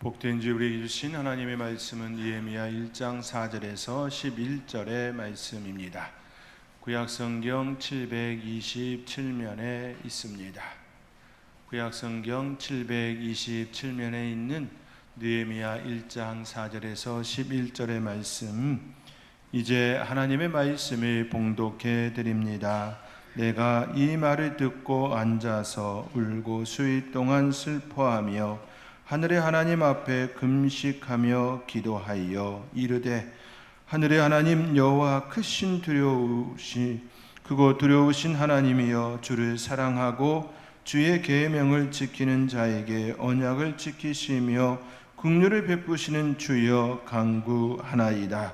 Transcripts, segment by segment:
복된 주 우리에게 주신 하나님의 말씀은 느헤미야 1장 4절에서 11절의 말씀입니다. 구약성경 727면에 있습니다. 구약성경 727면에 있는 느헤미야 1장 4절에서 11절의 말씀, 이제 하나님의 말씀을 봉독해 드립니다. 내가 이 말을 듣고 앉아서 울고 수일 동안 슬퍼하며 하늘의 하나님 앞에 금식하며 기도하여 이르되, 하늘의 하나님 여호와 크신 크고 두려우신 하나님이여, 주를 사랑하고 주의 계명을 지키는 자에게 언약을 지키시며 긍휼을 베푸시는 주여 간구하나이다.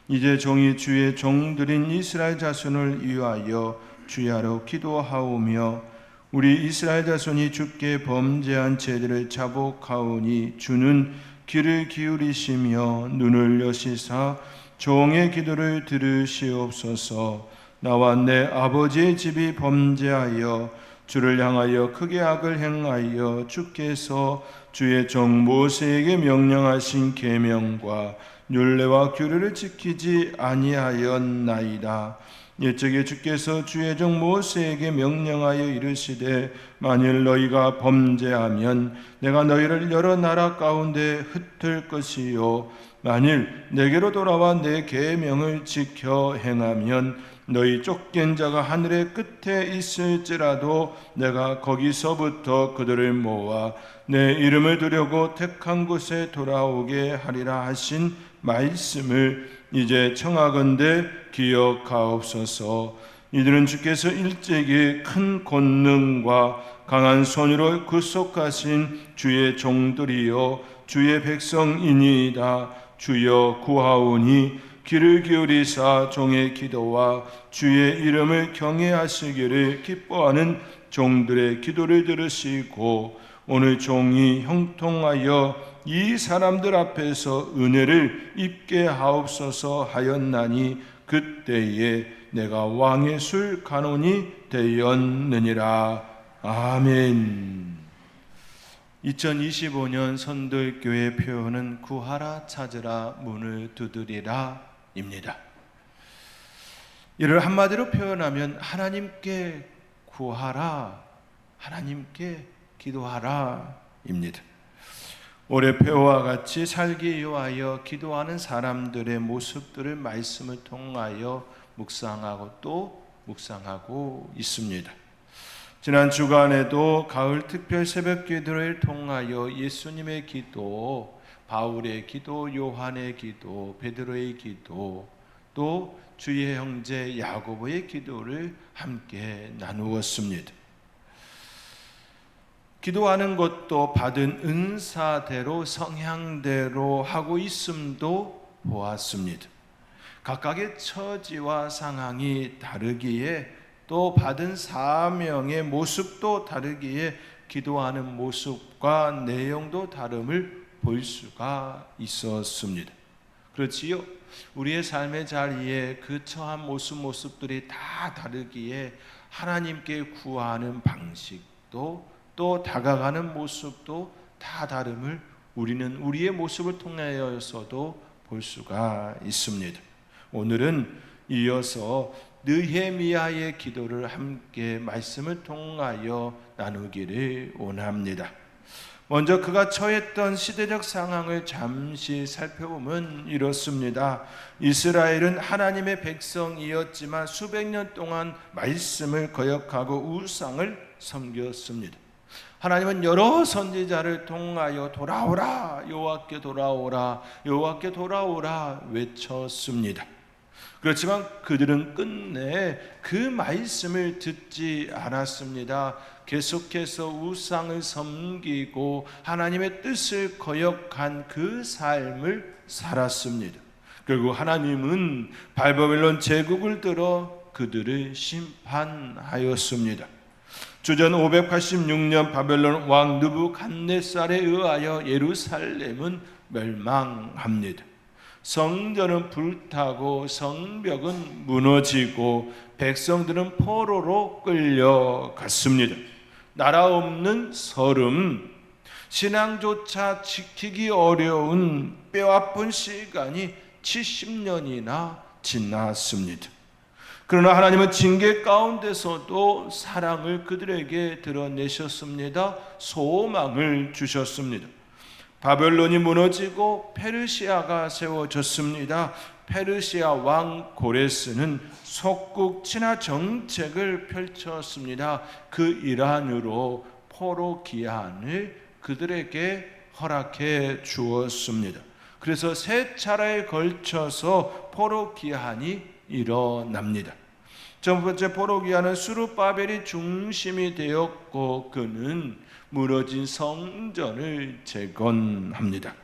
이제 종이 주의 종들인 이스라엘 자손을 위하여 주야로 기도하오며, 우리 이스라엘 자손이 주께 범죄한 죄들을 자복하오니 주는 귀를 기울이시며 눈을 여시사 종의 기도를 들으시옵소서. 나와 내 아버지의 집이 범죄하여 주를 향하여 크게 악을 행하여 주께서 주의 종 모세에게 명령하신 계명과 율례와 규례를 지키지 아니하였나이다. 옛적에 주께서 주의 종 모세에게 명령하여 이르시되, 만일 너희가 범죄하면 내가 너희를 여러 나라 가운데 흩을 것이요, 만일 내게로 돌아와 내 계명을 지켜 행하면 너희 쫓긴 자가 하늘의 끝에 있을지라도 내가 거기서부터 그들을 모아 내 이름을 두려고 택한 곳에 돌아오게 하리라 하신 말씀을 이제 청하건대 기억하옵소서. 이들은 주께서 일찍이 큰 권능과 강한 손으로 구속하신 주의 종들이요 주의 백성이니이다. 주여 구하오니 귀를 기울이사 종의 기도와 주의 이름을 경외하시기를 기뻐하는 종들의 기도를 들으시고, 오늘 종이 형통하여 이 사람들 앞에서 은혜를 입게 하옵소서 하였나니 그때에 내가 왕의 술 간원이 되었느니라. 아멘. 2025년 선들교회 표현은 구하라 찾으라 문을 두드리라 입니다. 이를 한마디로 표현하면 하나님께 구하라, 하나님께 기도하라 입니다. 올해 표와 같이 살기 위하여 기도하는 사람들의 모습들을 말씀을 통하여 묵상하고 또 묵상하고 있습니다. 지난 주간에도 가을 특별 새벽 기도를 통하여 예수님의 기도, 바울의 기도, 요한의 기도, 베드로의 기도, 또 주의 형제 야고보의 기도를 함께 나누었습니다. 기도하는 것도 받은 은사대로 성향대로 하고 있음도 보았습니다. 각각의 처지와 상황이 다르기에 또 받은 사명의 모습도 다르기에 기도하는 모습과 내용도 다름을 볼 수가 있었습니다. 그렇지요? 우리의 삶의 자리에 그 처한 모습들이 다 다르기에 하나님께 구하는 방식도 또 다가가는 모습도 다 다름을 우리는 우리의 모습을 통하여서도 볼 수가 있습니다. 오늘은 이어서 느헤미야의 기도를 함께 말씀을 통하여 나누기를 원합니다. 먼저 그가 처했던 시대적 상황을 잠시 살펴보면 이렇습니다. 이스라엘은 하나님의 백성이었지만 수백 년 동안 말씀을 거역하고 우상을 섬겼습니다. 하나님은 여러 선지자를 통하여 돌아오라, 여호와께 돌아오라, 여호와께 돌아오라 외쳤습니다. 그렇지만 그들은 끝내 그 말씀을 듣지 않았습니다. 계속해서 우상을 섬기고 하나님의 뜻을 거역한 그 삶을 살았습니다. 결국 하나님은 바벨론 제국을 들어 그들을 심판하였습니다. 주전 586년 바벨론 왕 느부갓네살에 의하여 예루살렘은 멸망합니다. 성전은 불타고 성벽은 무너지고 백성들은 포로로 끌려갔습니다. 나라 없는 서름, 신앙조차 지키기 어려운 뼈아픈 시간이 70년이나 지났습니다. 그러나 하나님은 징계 가운데서도 사랑을 그들에게 드러내셨습니다. 소망을 주셨습니다. 바벨론이 무너지고 페르시아가 세워졌습니다. 페르시아 왕 고레스는 속국 친화 정책을 펼쳤습니다. 그 일환으로 포로 기한을 그들에게 허락해 주었습니다. 그래서 세 차례에 걸쳐서 포로 기한이 일어납니다. 첫 번째 포로 기한은 스룹바벨이 중심이 되었고 그는 무너진 성전을 재건합니다.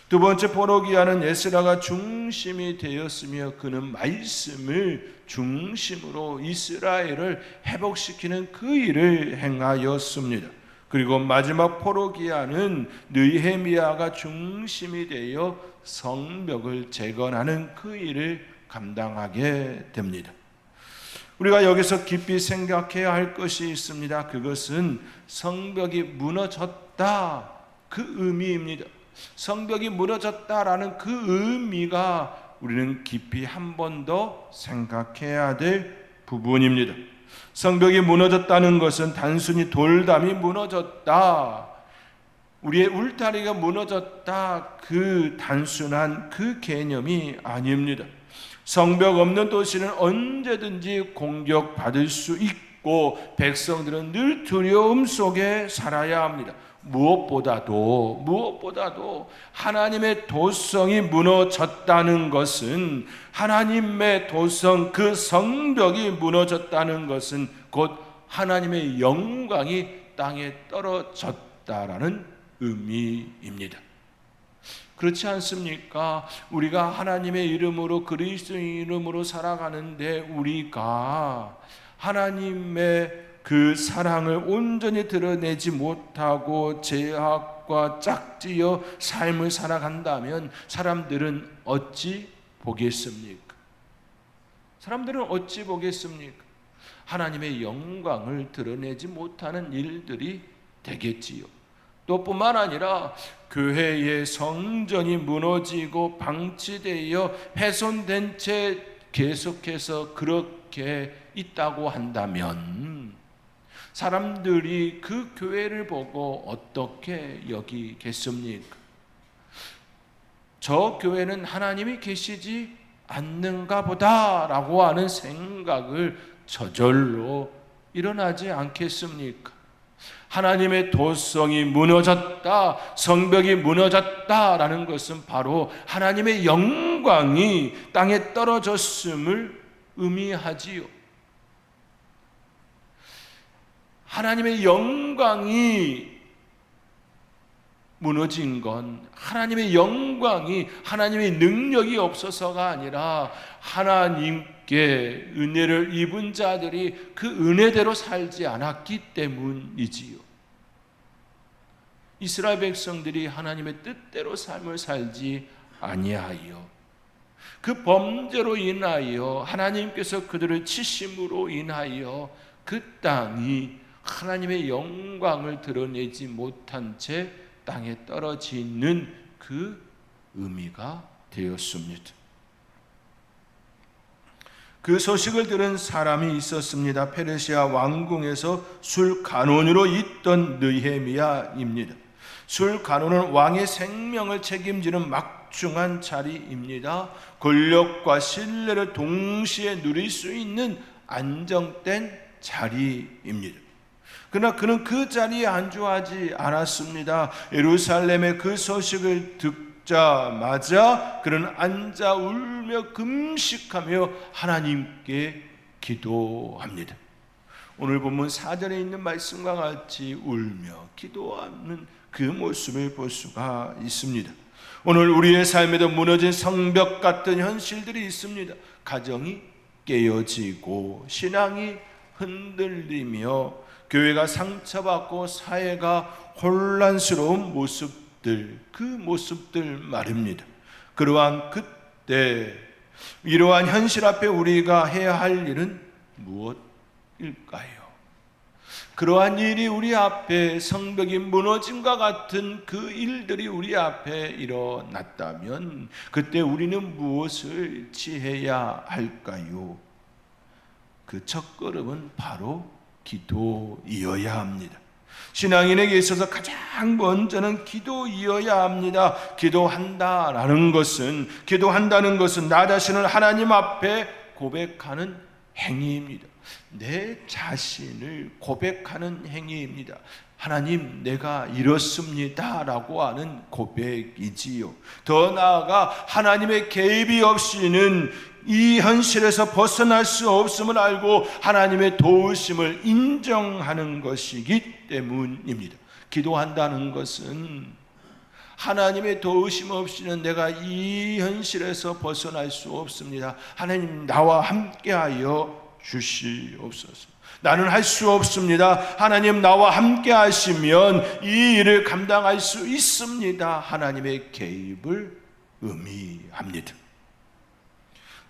두 번째 포로 기한은 에스라가 중심이 되었으며 그는 말씀을 중심으로 이스라엘을 회복시키는 그 일을 행하였습니다. 그리고 마지막 포로 기한은 느헤미야가 중심이 되어 성벽을 재건하는 그 일을 감당하게 됩니다. 우리가 여기서 깊이 생각해야 할 것이 있습니다. 그것은 성벽이 무너졌다 그 의미입니다. 성벽이 무너졌다라는 그 의미가 우리는 깊이 한 번 더 생각해야 될 부분입니다. 성벽이 무너졌다는 것은 단순히 돌담이 무너졌다, 우리의 울타리가 무너졌다, 그 단순한 그 개념이 아닙니다. 성벽 없는 도시는 언제든지 공격받을 수 있고 백성들은 늘 두려움 속에 살아야 합니다. 무엇보다도 하나님의 도성이 무너졌다는 것은, 하나님의 도성 그 성벽이 무너졌다는 것은 곧 하나님의 영광이 땅에 떨어졌다라는 의미입니다. 그렇지 않습니까? 우리가 하나님의 이름으로, 그리스도의 이름으로 살아가는데 우리가 하나님의 그 사랑을 온전히 드러내지 못하고 제약과 짝지어 삶을 살아간다면 사람들은 어찌 보겠습니까? 하나님의 영광을 드러내지 못하는 일들이 되겠지요. 또 뿐만 아니라 교회의 성전이 무너지고 방치되어 훼손된 채 계속해서 그렇게 있다고 한다면 사람들이 그 교회를 보고 어떻게 여기겠습니까? 저 교회는 하나님이 계시지 않는가 보다라고 하는 생각을 저절로 일어나지 않겠습니까? 하나님의 도성이 무너졌다, 성벽이 무너졌다라는 것은 바로 하나님의 영광이 땅에 떨어졌음을 의미하지요. 하나님의 영광이 무너진 건 하나님의 영광이, 하나님의 능력이 없어서가 아니라 하나님께 은혜를 입은 자들이 그 은혜대로 살지 않았기 때문이지요. 이스라엘 백성들이 하나님의 뜻대로 삶을 살지 아니하여 그 범죄로 인하여, 하나님께서 그들을 치심으로 인하여 그 땅이 하나님의 영광을 드러내지 못한 채 땅에 떨어지는 그 의미가 되었습니다. 그 소식을 들은 사람이 있었습니다. 페르시아 왕궁에서 술간원으로 있던 느헤미야입니다. 술간원은 왕의 생명을 책임지는 막중한 자리입니다. 권력과 신뢰를 동시에 누릴 수 있는 안정된 자리입니다. 그러나 그는 그 자리에 안주하지 않았습니다. 예루살렘의 그 소식을 듣자마자 그는 앉아 울며 금식하며 하나님께 기도합니다. 오늘 본문 4절에 있는 말씀과 같이 울며 기도하는 그 모습을 볼 수가 있습니다. 오늘 우리의 삶에도 무너진 성벽 같은 현실들이 있습니다. 가정이 깨어지고 신앙이 흔들리며 교회가 상처받고 사회가 혼란스러운 모습들, 그 모습들 말입니다. 그러한 그때 이러한 현실 앞에 우리가 해야 할 일은 무엇일까요? 그러한 일이 우리 앞에 성벽이 무너짐과 같은 그 일들이 우리 앞에 일어났다면 그때 우리는 무엇을 취해야 할까요? 그 첫걸음은 바로 기도이어야 합니다. 신앙인에게 있어서 가장 먼저는 기도이어야 합니다. 기도한다는 것은 나 자신을 하나님 앞에 고백하는 행위입니다. 내 자신을 고백하는 행위입니다. 하나님, 내가 이렇습니다 라고 하는 고백이지요. 더 나아가 하나님의 개입이 없이는 이 현실에서 벗어날 수 없음을 알고 하나님의 도우심을 인정하는 것이기 때문입니다. 기도한다는 것은 하나님의 도우심 없이는 내가 이 현실에서 벗어날 수 없습니다. 하나님, 나와 함께하여 주시옵소서. 나는 할 수 없습니다. 하나님, 나와 함께 하시면 이 일을 감당할 수 있습니다. 하나님의 개입을 의미합니다.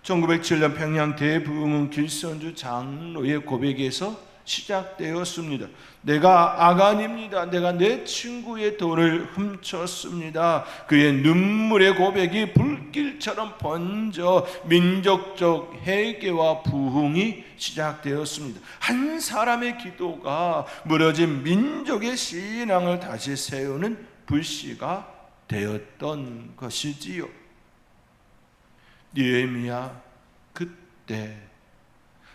1907년 평양 대부흥 길선주 장로의 고백에서 시작되었습니다. 내가 아간입니다. 내가 내 친구의 돈을 훔쳤습니다. 그의 눈물의 고백이 불길처럼 번져 민족적 회개와 부흥이 시작되었습니다. 한 사람의 기도가 무너진 민족의 신앙을 다시 세우는 불씨가 되었던 것이지요. 느헤미야, 그때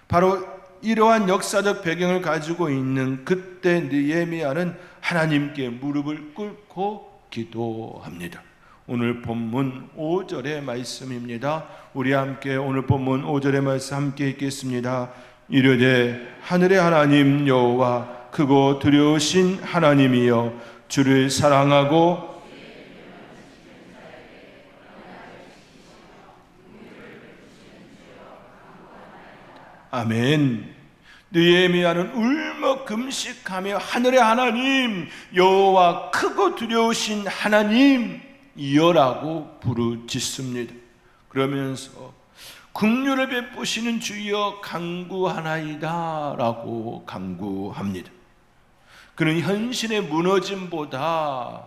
바로 이러한 역사적 배경을 가지고 있는 그때 느헤미야는 하나님께 무릎을 꿇고 기도합니다. 오늘 본문 5절의 말씀입니다. 우리 함께 오늘 본문 5절의 말씀 함께 읽겠습니다. 이르되 하늘의 하나님 여호와 크고 두려우신 하나님이여, 주를 사랑하고 아멘. 느헤미야는 울며 금식하며 하늘의 하나님 여호와 크고 두려우신 하나님이여라고 부르짖습니다. 그러면서 긍휼을 베푸시는 주여 간구하나이다 라고 간구합니다. 그는 현실의 무너짐보다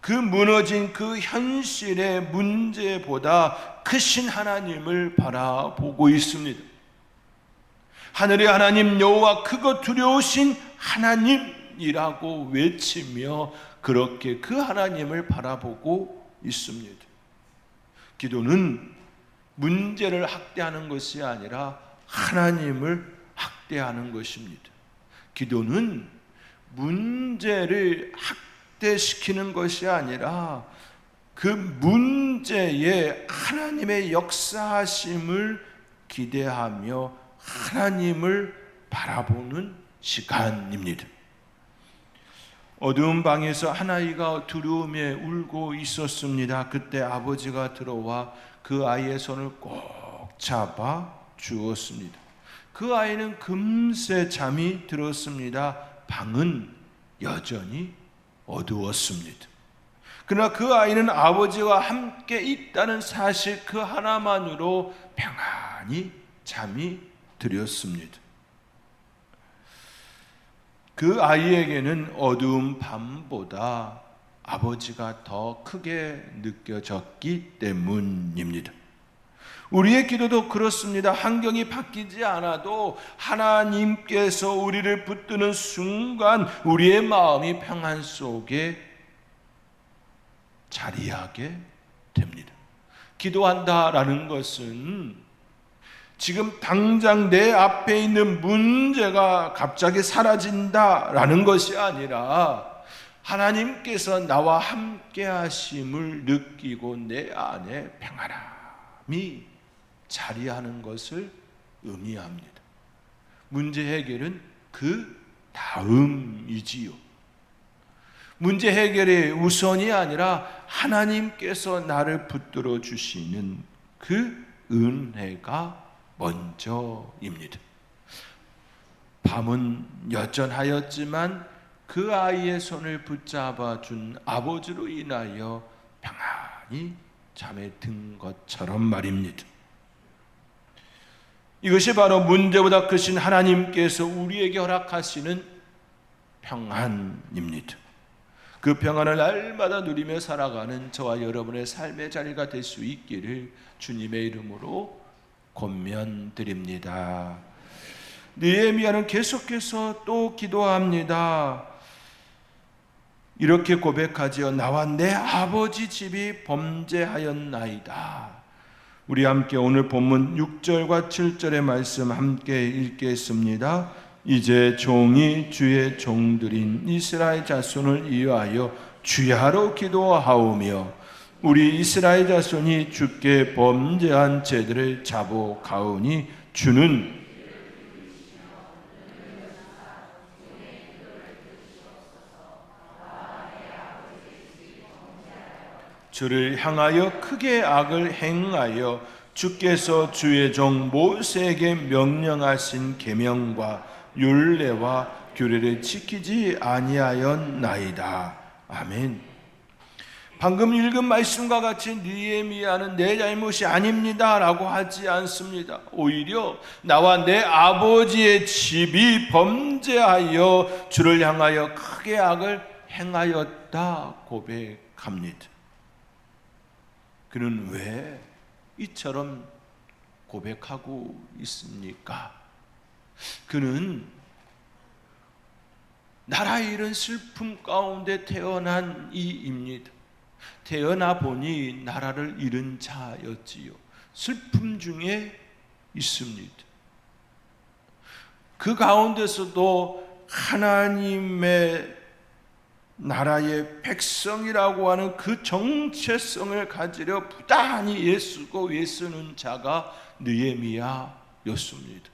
그 무너진 그 현실의 문제보다 크신 하나님을 바라보고 있습니다. 하늘의 하나님 여호와 크고 두려우신 하나님이라고 외치며 그렇게 그 하나님을 바라보고 있습니다. 기도는 문제를 학대하는 것이 아니라 하나님을 학대하는 것입니다. 기도는 문제를 학대시키는 것이 아니라 그 문제에 하나님의 역사하심을 기대하며 하나님을 바라보는 시간입니다. 어두운 방에서 한 아이가 두려움에 울고 있었습니다. 그때 아버지가 들어와 그 아이의 손을 꼭 잡아 주었습니다. 그 아이는 금세 잠이 들었습니다. 방은 여전히 어두웠습니다. 그러나 그 아이는 아버지와 함께 있다는 사실 그 하나만으로 평안히 잠이 들었습니다. 그 아이에게는 어두운 밤보다 아버지가 더 크게 느껴졌기 때문입니다. 우리의 기도도 그렇습니다. 환경이 바뀌지 않아도 하나님께서 우리를 붙드는 순간 우리의 마음이 평안 속에 자리하게 됩니다. 기도한다라는 것은 지금 당장 내 앞에 있는 문제가 갑자기 사라진다라는 것이 아니라 하나님께서 나와 함께 하심을 느끼고 내 안에 평안함이 자리하는 것을 의미합니다. 문제 해결은 그 다음이지요. 문제 해결의 우선이 아니라 하나님께서 나를 붙들어 주시는 그 은혜가 먼저입니다. 밤은 여전하였지만 그 아이의 손을 붙잡아 준 아버지로 인하여 평안히 잠에 든 것처럼 말입니다. 이것이 바로 문제보다 크신 하나님께서 우리에게 허락하시는 평안입니다. 그 평안을 날마다 누리며 살아가는 저와 여러분의 삶의 자리가 될 수 있기를 주님의 이름으로 권면드립니다. 느헤미야는 계속해서 또 기도합니다. 이렇게 고백하지요. 나와 내 아버지 집이 범죄하였나이다. 우리 함께 오늘 본문 6절과 7절의 말씀 함께 읽겠습니다. 이제 종이 주의 종들인 이스라엘 자손을 위하여 주야로 기도하오며 우리 이스라엘 자손이 주께 범죄한 죄들을 자복하오니 주는 주를 향하여 크게 악을 행하여 주께서 주의 종 모세에게 명령하신 계명과 율례와 규례를 지키지 아니하였나이다. 아멘. 방금 읽은 말씀과 같이 느헤미야는 내 잘못이 아닙니다 라고 하지 않습니다. 오히려 나와 내 아버지의 집이 범죄하여 주를 향하여 크게 악을 행하였다 고백합니다. 그는 왜 이처럼 고백하고 있습니까? 그는 나라 잃은 슬픔 가운데 태어난 이입니다. 태어나 보니 나라를 잃은 자였지요. 슬픔 중에 있습니다. 그 가운데서도 하나님의 나라의 백성이라고 하는 그 정체성을 가지려 부단히 애쓰고 애쓰는 자가 느헤미야였습니다.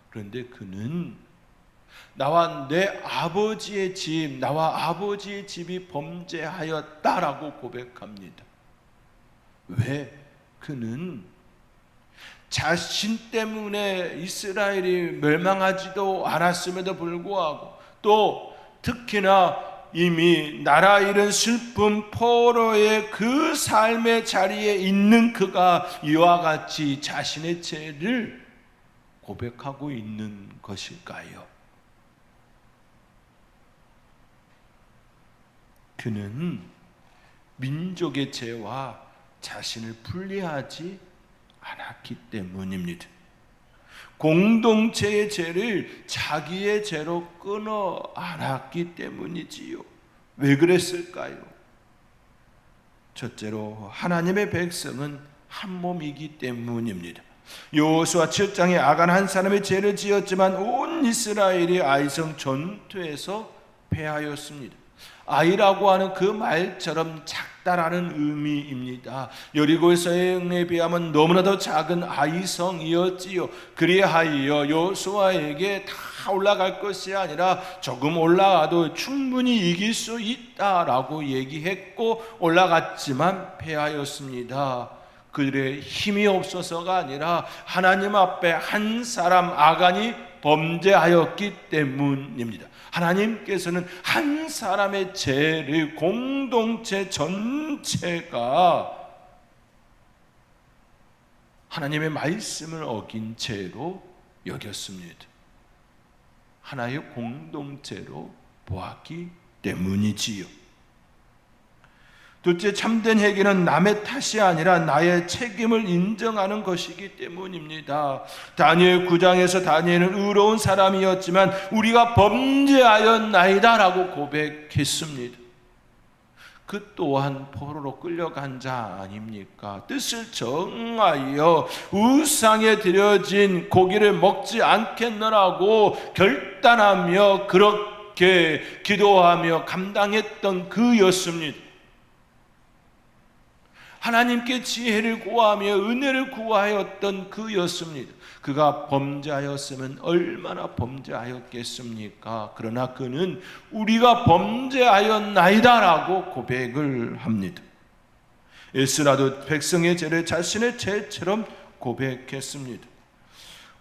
그런데 그는 나와 내 아버지의 집, 나와 아버지의 집이 범죄하였다라고 고백합니다. 왜? 그는 자신 때문에 이스라엘이 멸망하지도 않았음에도 불구하고 또 특히나 이미 나라 잃은 슬픔 포로의 그 삶의 자리에 있는 그가 이와 같이 자신의 죄를 고백하고 있는 것일까요? 그는 민족의 죄와 자신을 분리하지 않았기 때문입니다. 공동체의 죄를 자기의 죄로 끊어 안았기 때문이지요. 왜 그랬을까요? 첫째로 하나님의 백성은 한 몸이기 때문입니다. 여호수아 7장에 아간 한 사람의 죄를 지었지만 온 이스라엘이 아이성 전투에서 패하였습니다. 아이라고 하는 그 말처럼 작다라는 의미입니다. 여리고성에 비하면 너무나도 작은 아이성이었지요. 그리하여 여호수아에게 다 올라갈 것이 아니라 조금 올라가도 충분히 이길 수 있다라고 얘기했고 올라갔지만 패하였습니다. 그들의 힘이 없어서가 아니라 하나님 앞에 한 사람 아간이 범죄하였기 때문입니다. 하나님께서는 한 사람의 죄를 공동체 전체가 하나님의 말씀을 어긴 죄로 여겼습니다. 하나의 공동체로 보았기 때문이지요. 둘째, 참된 회개는 남의 탓이 아니라 나의 책임을 인정하는 것이기 때문입니다. 다니엘 9장에서 다니엘은 의로운 사람이었지만 우리가 범죄하였나이다 라고 고백했습니다. 그 또한 포로로 끌려간 자 아닙니까? 뜻을 정하여 우상에 드려진 고기를 먹지 않겠노라고 결단하며 그렇게 기도하며 감당했던 그였습니다. 하나님께 지혜를 구하며 은혜를 구하였던 그였습니다. 그가 범죄하였으면 얼마나 범죄하였겠습니까? 그러나 그는 우리가 범죄하였나이다 라고 고백을 합니다. 에스라도 백성의 죄를 자신의 죄처럼 고백했습니다.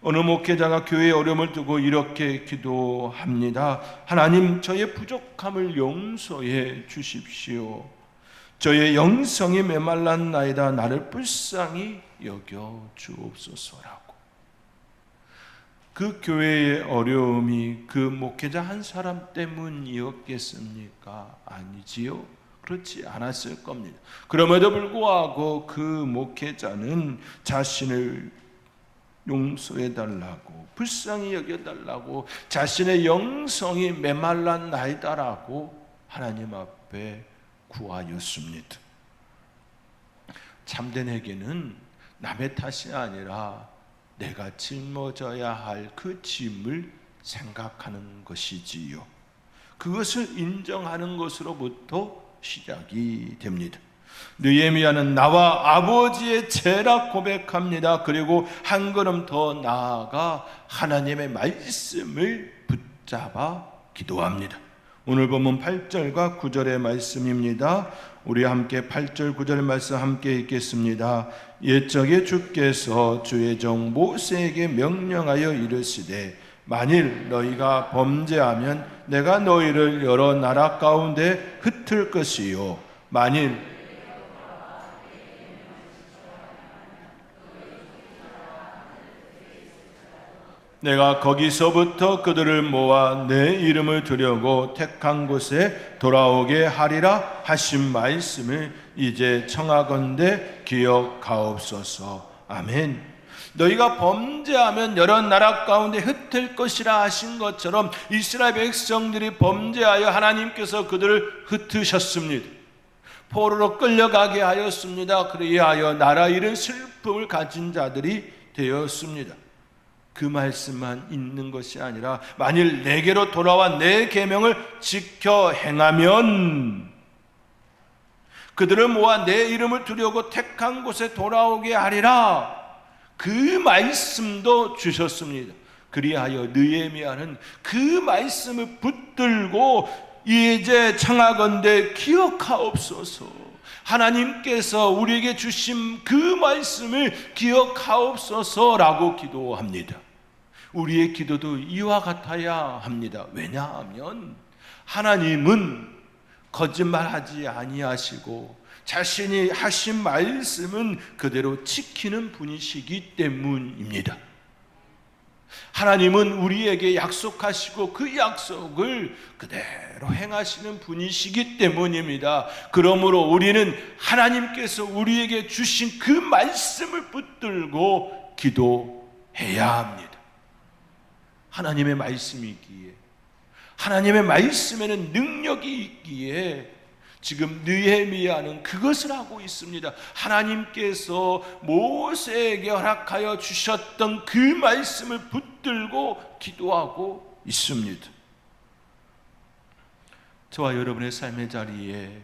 어느 목회자가 교회에 어려움을 두고 이렇게 기도합니다. 하나님, 저의 부족함을 용서해 주십시오. 저의 영성이 메말랐나이다. 나를 불쌍히 여겨 주옵소서라고. 그 교회의 어려움이 그 목회자 한 사람 때문이었겠습니까? 아니지요. 그렇지 않았을 겁니다. 그럼에도 불구하고 그 목회자는 자신을 용서해달라고, 불쌍히 여겨달라고, 자신의 영성이 메말란 나이다라고 하나님 앞에 구하였습니다. 참된 회개는 남의 탓이 아니라 내가 짊어져야 할 그 짐을 생각하는 것이지요. 그것을 인정하는 것으로부터 시작이 됩니다. 느헤미야는 나와 아버지의 죄라 고백합니다. 그리고 한 걸음 더 나아가 하나님의 말씀을 붙잡아 기도합니다. 오늘 본문 8절과 9절의 말씀입니다. 우리 함께 8절 9절의 말씀 함께 읽겠습니다. 옛적에 주께서 주의 종 모세에게 명령하여 이르시되 만일 너희가 범죄하면 내가 너희를 여러 나라 가운데 흩을 것이요 만일 내가 거기서부터 그들을 모아 내 이름을 두려고 택한 곳에 돌아오게 하리라 하신 말씀을 이제 청하건대 기억하옵소서. 아멘. 너희가 범죄하면 여러 나라 가운데 흩을 것이라 하신 것처럼 이스라엘 백성들이 범죄하여 하나님께서 그들을 흩으셨습니다. 포로로 끌려가게 하였습니다. 그리하여 나라 잃은 슬픔을 가진 자들이 되었습니다. 그 말씀만 있는 것이 아니라 만일 내게로 돌아와 내 계명을 지켜 행하면 그들을 모아 내 이름을 두려고 택한 곳에 돌아오게 하리라. 그 말씀도 주셨습니다. 그리하여 느헤미야는 그 말씀을 붙들고 이제 청하건대 기억하옵소서. 하나님께서 우리에게 주신 그 말씀을 기억하옵소서라고 기도합니다. 우리의 기도도 이와 같아야 합니다. 왜냐하면 하나님은 거짓말하지 아니하시고 자신이 하신 말씀은 그대로 지키는 분이시기 때문입니다. 하나님은 우리에게 약속하시고 그 약속을 그대로 행하시는 분이시기 때문입니다. 그러므로 우리는 하나님께서 우리에게 주신 그 말씀을 붙들고 기도해야 합니다. 하나님의 말씀이 있기에, 하나님의 말씀에는 능력이 있기에 지금 느헤미야는 그것을 하고 있습니다. 하나님께서 모세에게 허락하여 주셨던 그 말씀을 붙들고 기도하고 있습니다. 저와 여러분의 삶의 자리에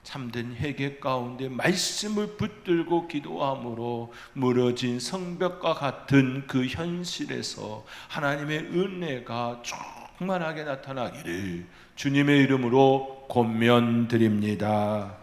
참된 회개 가운데 말씀을 붙들고 기도함으로 무너진 성벽과 같은 그 현실에서 하나님의 은혜가 충만하게 나타나기를 주님의 이름으로 권면드립니다.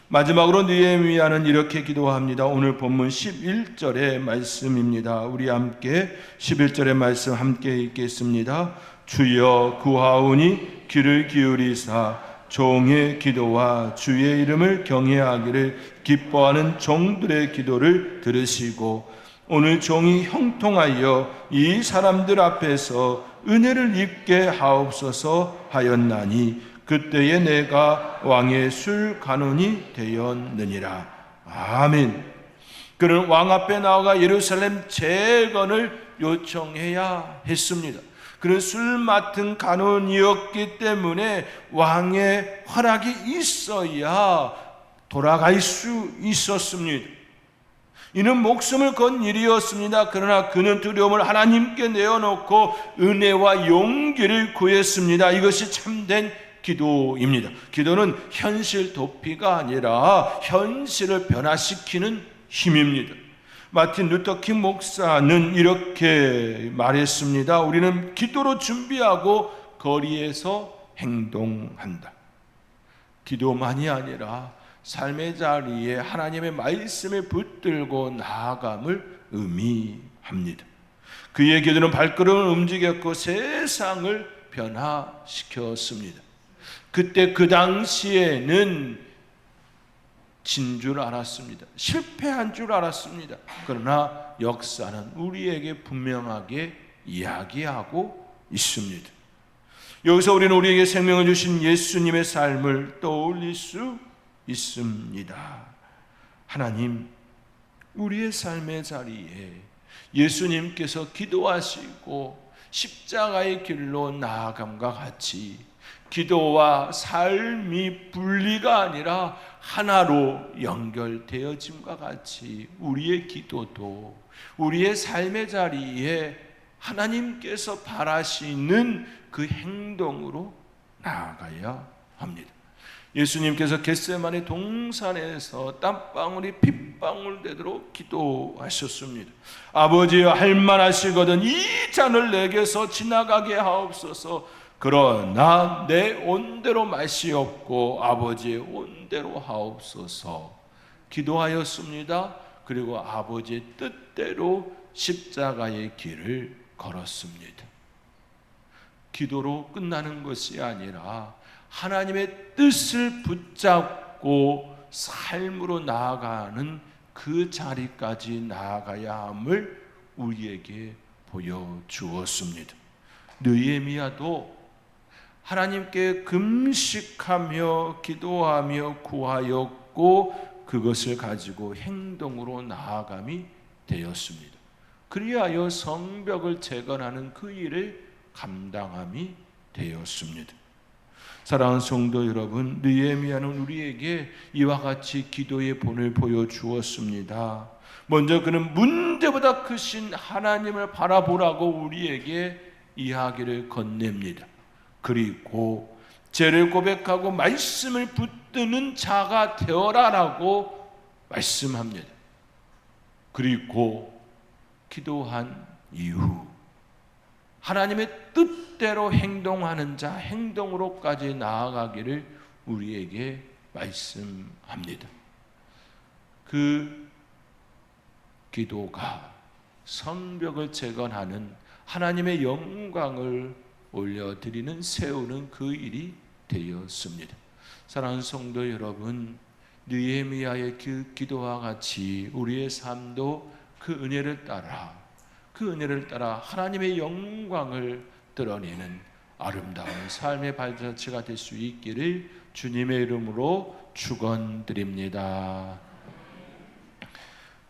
마지막으로 느헤미야는 이렇게 기도합니다. 오늘 본문 11절의 말씀입니다. 우리 함께 11절의 말씀 함께 읽겠습니다. 주여 구하오니 귀를 기울이사 종의 기도와 주의 이름을 경외하기를 기뻐하는 종들의 기도를 들으시고 오늘 종이 형통하여 이 사람들 앞에서 은혜를 입게 하옵소서 하였나니 그때에 내가 왕의 술간원이 되었느니라. 아멘. 그는 왕 앞에 나아가 예루살렘 재건을 요청해야 했습니다. 그는 술 맡은 간원이었기 때문에 왕의 허락이 있어야 돌아갈 수 있었습니다. 이는 목숨을 건 일이었습니다. 그러나 그는 두려움을 하나님께 내어놓고 은혜와 용기를 구했습니다. 이것이 참된 기도입니다. 기도는 현실 도피가 아니라 현실을 변화시키는 힘입니다. 마틴 루터 킹 목사는 이렇게 말했습니다. 우리는 기도로 준비하고 거리에서 행동한다. 기도만이 아니라 삶의 자리에 하나님의 말씀을 붙들고 나아감을 의미합니다. 그의 기도는 발걸음을 움직였고 세상을 변화시켰습니다. 그때 그 당시에는 진 줄 알았습니다. 실패한 줄 알았습니다. 그러나 역사는 우리에게 분명하게 이야기하고 있습니다. 여기서 우리는 우리에게 생명을 주신 예수님의 삶을 떠올릴 수 있습니다. 하나님, 우리의 삶의 자리에 예수님께서 기도하시고 십자가의 길로 나아감과 같이 기도와 삶이 분리가 아니라 하나로 연결되어짐과 같이 우리의 기도도 우리의 삶의 자리에 하나님께서 바라시는 그 행동으로 나아가야 합니다. 예수님께서 겟세마네 동산에서 땀방울이 핏방울 되도록 기도하셨습니다. 아버지여, 할만하시거든 이 잔을 내게서 지나가게 하옵소서. 그러나 내 온대로 마시옵고 아버지의 온대로 하옵소서 기도하였습니다. 그리고 아버지의 뜻대로 십자가의 길을 걸었습니다. 기도로 끝나는 것이 아니라 하나님의 뜻을 붙잡고 삶으로 나아가는 그 자리까지 나아가야 함을 우리에게 보여주었습니다. 느헤미야도 하나님께 금식하며 기도하며 구하였고 그것을 가지고 행동으로 나아감이 되었습니다. 그리하여 성벽을 재건하는 그 일을 감당함이 되었습니다. 사랑하는 성도 여러분, 느헤미야는 우리에게 이와 같이 기도의 본을 보여주었습니다. 먼저 그는 문제보다 크신 하나님을 바라보라고 우리에게 이야기를 건넵니다. 그리고 죄를 고백하고 말씀을 붙드는 자가 되어라라고 말씀합니다. 그리고 기도한 이후 하나님의 뜻대로 행동하는 자, 행동으로까지 나아가기를 우리에게 말씀합니다. 그 기도가 성벽을 재건하는 하나님의 영광을 올려드리는 세우는 그 일이 되었습니다. 사랑하는 성도 여러분, 느헤미야의 그 기도와 같이 우리의 삶도 그 은혜를 따라 하나님의 영광을 드러내는 아름다운 삶의 발자취가 될 수 있기를 주님의 이름으로 축원드립니다.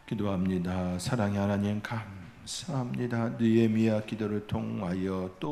기도합니다. 사랑의 하나님, 감사합니다. 느헤미야 기도를 통하여 또